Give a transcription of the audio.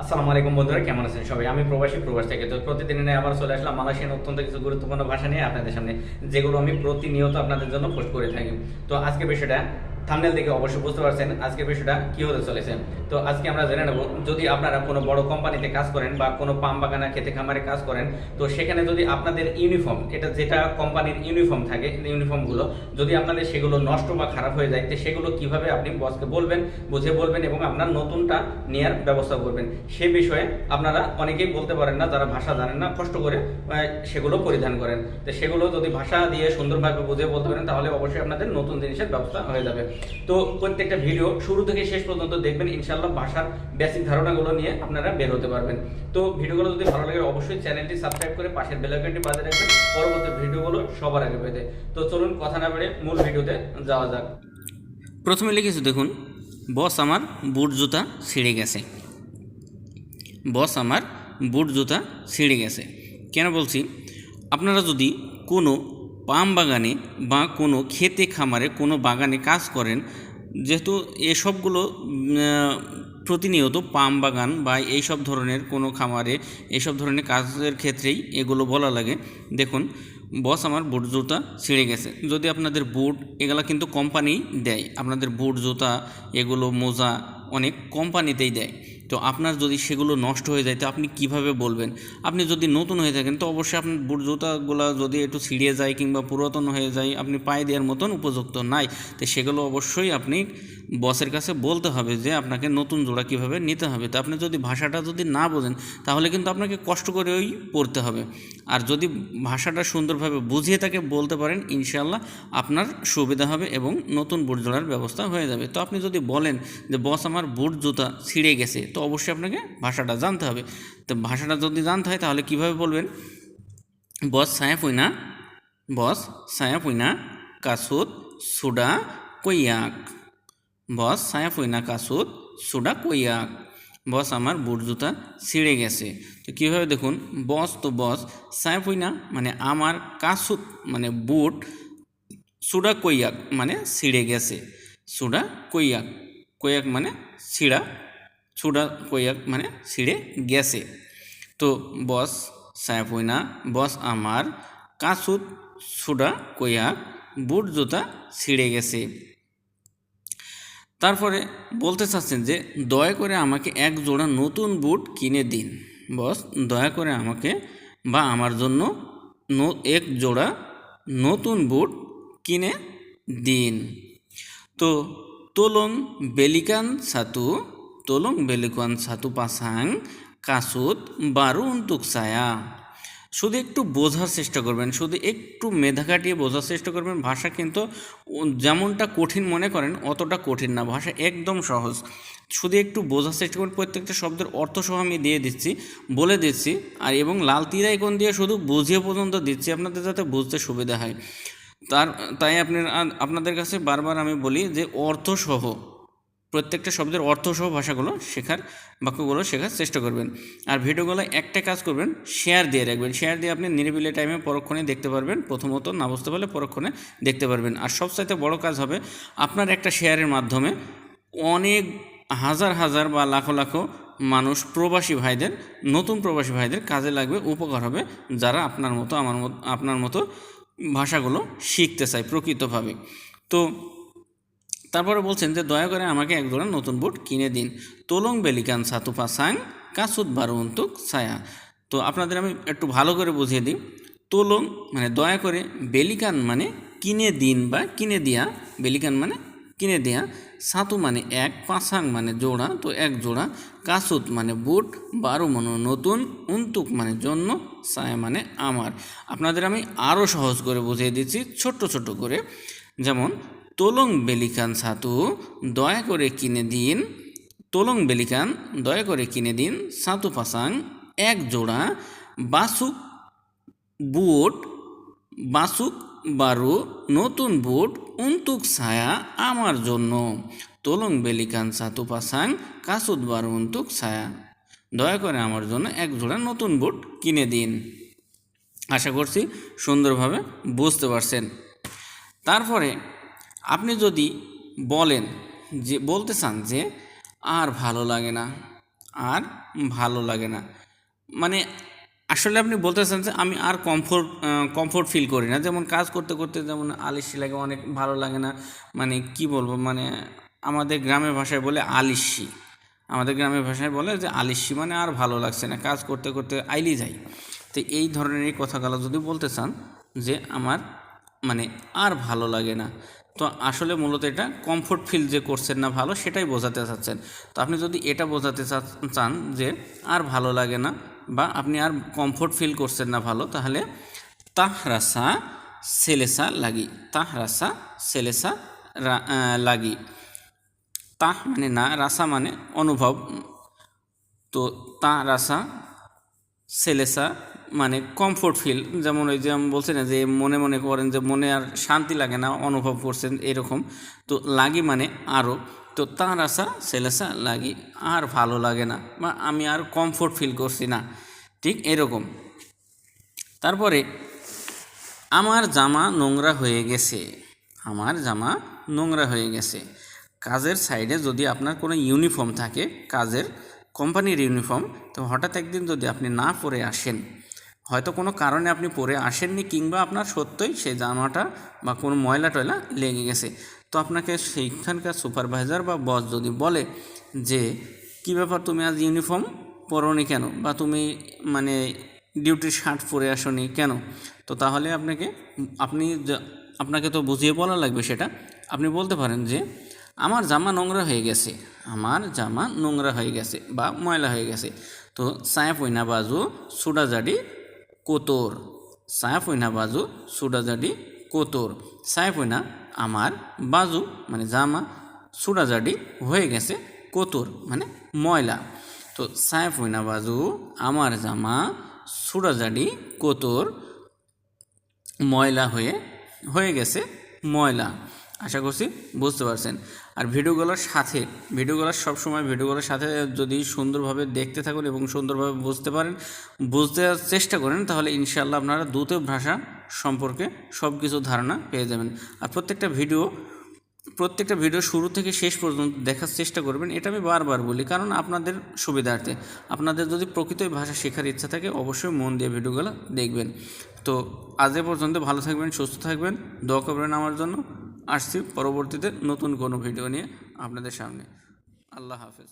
আসসালামু আলাইকুম বন্ধুরা, কেমন আছেন সবাই? আমি প্রবাস থেকে তো প্রতিদিন আবার চলে আসলাম মালয়েশিয়ান অত্যন্ত কিছু গুরুত্বপূর্ণ ভাষা নিয়ে আপনাদের সামনে, যেগুলো আমি প্রতিনিয়ত আপনাদের জন্য পোস্ট করে থাকি। তো আজকে বিষয়টা থাম্বনেল দেখে অবশ্যই বুঝতে পারছেন আজকে বিষয়টা কি হতে চলেছে। তো আজকে আমরা জেনে নেব, যদি আপনারা কোনো বড় কোম্পানিতে কাজ করেন বা কোনো পাম বাগানা খেতে খামারে কাজ করেন, তো সেখানে যদি আপনাদের ইউনিফর্ম, এটা যেটা কোম্পানির ইউনিফর্ম থাকে, ইউনিফর্মগুলো যদি আপনাদের সেগুলো নষ্ট বা খারাপ হয়ে যায়, তো সেগুলো কিভাবে আপনি বসকে বলবেন, বুঝে বলবেন এবং আপনার নতুনটা নেওয়ার ব্যবস্থা করবেন, সে বিষয়ে আপনারা অনেকেই বলতে পারেন না, যারা ভাষা জানেন না, কষ্ট করে সেগুলো পরিধান করেন। তো সেগুলো যদি ভাষা দিয়ে সুন্দরভাবে বুঝে বলতে পারেন, তাহলে অবশ্যই আপনাদের নতুন জিনিসের ব্যবস্থা হয়ে যাবে। তো প্রত্যেকটা ভিডিও শুরু থেকে শেষ পর্যন্ত দেখবেন, ইনশাল্লাহ ভাষার বেসিক ধারণাগুলো নিয়ে আপনারা বের হতে পারবেন। তো ভিডিওগুলো যদি ভালো লাগে অবশ্যই চ্যানেলটি সাবস্ক্রাইব করে পাশের বেল আইকনটি বাজিয়ে রাখবেন পরবর্তী ভিডিওগুলো সবার আগে পেতে। তো চলুন কথা না বেড়ে মূল ভিডিওতে যাওয়া যাক। প্রথমে লিখেছি দেখুন, বস আমার বুট জুতা ছিঁড়ে গেছে। বস আমার বুট জুতা ছিঁড়ে গেছে কেন বলছি, আপনারা যদি কোনো পাম বাগানে বা কোনো খেতে খামারে কোনো বাগানে কাজ করেন, যেহেতু এসবগুলো প্রতিনিয়ত পাম বাগান বা এইসব ধরনের কোনো খামারে এইসব ধরনের কাজের ক্ষেত্রেই এগুলো বলা লাগে। দেখুন, বস আমার বুট জুতা ছিঁড়ে গেছে। যদি আপনাদের বুট এগুলো কিন্তু কোম্পানি দেয়, আপনাদের বুট জুতা এগুলো মোজা অনেক কোম্পানিতেই দেয়। তো আপনার যদি সেগুলো নষ্ট হয়ে যায়, তো আপনি কিভাবে বলবেন? আপনি যদি নতুন হয়ে থাকেন তো অবশ্যই আপনার বুট জুতাগুলো যদি একটু ছিঁড়ে যায় কিংবা পুরাতন হয়ে যায়, আপনি পায়ে দেওয়ার মতন উপযুক্ত নাই, তো সেগুলো অবশ্যই আপনি বসের কাছে বলতে হবে যে আপনাকে নতুন জোড়া কীভাবে নিতে হবে। তো আপনি যদি ভাষাটা যদি না বোঝেন, তাহলে কিন্তু আপনাকে কষ্ট করেই পড়তে হবে। আর যদি ভাষাটা সুন্দরভাবে বুঝিয়ে তাকে বলতে পারেন, ইনশাআল্লাহ আপনার সুবিধা হবে এবং নতুন বুট জোড়ার ব্যবস্থা হয়ে যাবে। তো আপনি যদি বলেন যে বস আমার বুট জুতা ছিঁড়ে গেছে, তো অবশ্যই আপনাকে ভাষাটা জানতে হবে। তো ভাষাটা যদি জানতে হয় তাহলে কিভাবে বলবেন? বস ছায়া পুইনা, বস ছায়া পুইনা কাসুত সুডা কইয়াক। বস ছায়া পুইনা কাসুত সুডা কইয়াক। বস আমার বুট জুতা ছিঁড়ে গেছে। তো কীভাবে দেখুন, বস তো বস, ছায়া পুইনা মানে আমার, কাসুত মানে বুট, সুডা কইয়াক মানে ছিঁড়ে গেছে। সুডা কইয়াক, কইয়াক মানে ছিঁড়া, সুডা কইয়াক মানে ছিঁড়ে গেছে। তো বস ছায়াপুইনা, বস আমার, কাসুত সুডা কইয়াক, বুট জুতা ছিঁড়ে গেছে। তারপরে বলতে চাচ্ছেন যে দয়া করে আমাকে এক জোড়া নতুন বুট কিনে দিন। বস দয়া করে আমাকে বা আমার জন্য এক জোড়া নতুন বুট কিনে দিন। তো tolong belikan satu, tolong belikan satu pasang kasut baru untuk saya। শুধু একটু বোঝার চেষ্টা করবেন, শুধু একটু মেধা খাটিয়ে বোঝার চেষ্টা করবেন। ভাষা কিন্তু যেমনটা কঠিন মনে করেন অতটা কঠিন না, ভাষা একদম সহজ। শুধু একটু বোঝার চেষ্টা করবেন, প্রত্যেকটা শব্দের অর্থ সহ আমি দিয়ে দিচ্ছি, বলে দিচ্ছি, আর এবং লাল তীর আইকন দিয়ে শুধু বুঝিয়ে পর্যন্ত দিচ্ছি আপনাদের, যাতে বুঝতে সুবিধা হয়। তাই আপনাদের কাছে বারবার আমি বলি যে অর্থসহ, প্রত্যেকটা শব্দের অর্থসহ ভাষাগুলো বাক্যগুলো শেখার চেষ্টা করবেন। আর ভিডিওগুলো একটা কাজ করবেন, শেয়ার দিয়ে রাখবেন। শেয়ার দিয়ে আপনি নিরিবিলি টাইমে পরক্ষণে দেখতে পারবেন, প্রথমত না বুঝতে পারলে পরক্ষণে দেখতে পারবেন। আর সবচাইতে বড় কাজ হবে, আপনার একটা শেয়ারের মাধ্যমে অনেক হাজার হাজার বা লাখো লাখো মানুষ, প্রবাসী ভাইদের, নতুন প্রবাসী ভাইদের কাজে লাগবে, উপকার হবে, যারা আপনার মতো ভাষাগুলো শিখতে চায় প্রকৃতভাবে। তো তারপরে বলছেন যে দয়া করে আমাকে এক জোড়া নতুন বুট কিনে দিন। তোলং বেলিকান সাতু পাসাং কাসুত বারু উন্তুক ছায়া। তো আপনাদের আমি একটু ভালো করে বুঝিয়ে দিই। তোলং মানে দয়া করে, বেলিকান মানে কিনে দিন বা কিনে দেয়া, বেলিকান মানে কিনে দেয়া, সাতু মানে এক, পাসাং মানে জোড়া, তো এক জোড়া, কাসুত মানে বুট, বারো মানে নতুন, উন্তুক মানে জন্য, ছায়া মানে আমার। আপনাদের আমি আরও সহজ করে বুঝিয়ে দিচ্ছি ছোট্ট ছোট্ট করে। যেমন তোলং বেলিকান সাতু দয়া করে কিনে দিন, তোলং বেলিকান দয়া করে কিনে দিন, সাতু পাসাং এক জোড়া, বাসুক বুট, বাসুক বারু নতুন বুট, উন্তুক ছায়া আমার জন্য। তোলং বেলিকান সাতু পাসাং কাসুত বারু উন্তুক ছায়া। দয়া করে আমার জন্য এক জোড়া নতুন বুট কিনে দিন। আশা করছি সুন্দরভাবে বুঝতে পারছেন। তারপরে আপনি যদি বলতে চান যে আর ভালো লাগে না, আর ভালো লাগে না। মানে আসলে আপনি বলতেছেন যে আমি আর কমফোর্ট ফিল করি না, যেমন কাজ করতে করতে যেমন আলিস্যি লাগে, অনেক ভালো লাগে না। মানে কি বলবো, মানে আমাদের গ্রামের ভাষায় বলে আলিস্যি, আমাদের গ্রামের ভাষায় বলে যে আলিস্যি, মানে আর ভালো লাগছে না, কাজ করতে করতে আইলি যাই। তো এই ধরনের এই কথাগুলো যদি বলতে চান যে আমার মানে আর ভালো লাগে না, তো আসলে মূলত এটা কমফোর্ট ফিল যে করছেন না ভালো, সেটাই বোঝাতে চাচ্ছেন। তো আপনি যদি এটা বোঝাতে চান যে আর ভালো লাগে না বা আপনি আর কমফোর্ট ফিল করছেন না ভালো, তাহলে তাহ রাসা সেলেসা লাগি, তাহ রাসা সেলেসা লাগি। তাহ মানে না, রাসা মানে অনুভব, তো তা রাসা সেলেসা মানে কমফোর্ট ফিল, যেমন ওই যে আমি বলছি না যে মনে মনে করেন যে মনে আর শান্তি লাগে না, অনুভব করছেন এরকম। তো লাগি মানে আরও, তো তার আশা সেলেসা লাগি, আর ভালো লাগে না বা আমি আর কমফোর্ট ফিল করছি না, ঠিক এরকম। তারপরে আমার জামা নোংরা হয়ে গেছে, আমার জামা নোংরা হয়ে গেছে। কাজের সাইডে যদি আপনার কোনো ইউনিফর্ম থাকে, কাজের কোম্পানির ইউনিফর্ম, তো হঠাৎ একদিন যদি আপনি না পরে আসেন, হয়তো কোনো কারণে আপনি পরে আসেননি, কিংবা আপনার সত্যই সেই জামাটা বা কোনো ময়লা টয়লা লেগে গেছে, তো আপনাকে সেইখানকার সুপারভাইজার বা বস যদি বলে যে কী ব্যাপার, তুমি আজ ইউনিফর্ম পরোনি কেন, বা তুমি মানে ডিউটির শার্ট পরে আসোনি কেন, তো তাহলে আপনাকে তো বুঝিয়ে বলা লাগবে সেটা। আপনি বলতে পারেন যে আমার জামা নোংরা হয়ে গেছে, আমার জামা নোংরা হয়ে গেছে বা ময়লা হয়ে গেছে। তো সায়াপ ওইনা বাজু সুডাজাডি কোতর, সায়াপ ওইনা বাজু সুডাজাডি কোতর। সায়াপ ওইনা আমার বাজু মানে জামা, সুডাজাডি হয়ে গেছে, কোতর মানে ময়লা। তো সায়াপ ওইনা বাজু আমার জামা সুডাজাডি কোতর ময়লা হয়ে গেছে, ময়লা। আশা করছি বুঝতে পারছেন। আর ভিডিওগুলোর সবসময় ভিডিওগুলোর সাথে যদি সুন্দরভাবে দেখতে থাকুন এবং সুন্দরভাবে বুঝতে চেষ্টা করেন, তাহলে ইনশাআল্লাহ আপনারা দ্রুত ভাষা সম্পর্কে সব কিছু ধারণা পেয়ে যাবেন। আর প্রত্যেকটা ভিডিও শুরু থেকে শেষ পর্যন্ত দেখার চেষ্টা করবেন, এটা আমি বারবার বলি, কারণ আপনাদের সুবিধার্থে। আপনাদের যদি প্রকৃতই ভাষা শেখার ইচ্ছা থাকে, অবশ্যই মন দিয়ে ভিডিওগুলো দেখবেন। তো আজ এ পর্যন্ত, ভালো থাকবেন, সুস্থ থাকবেন, দোয়া করবেন আমার জন্য। আসছি পরবর্তীতে নতুন কোনো ভিডিও নিয়ে আপনাদের সামনে। আল্লাহ হাফেজ।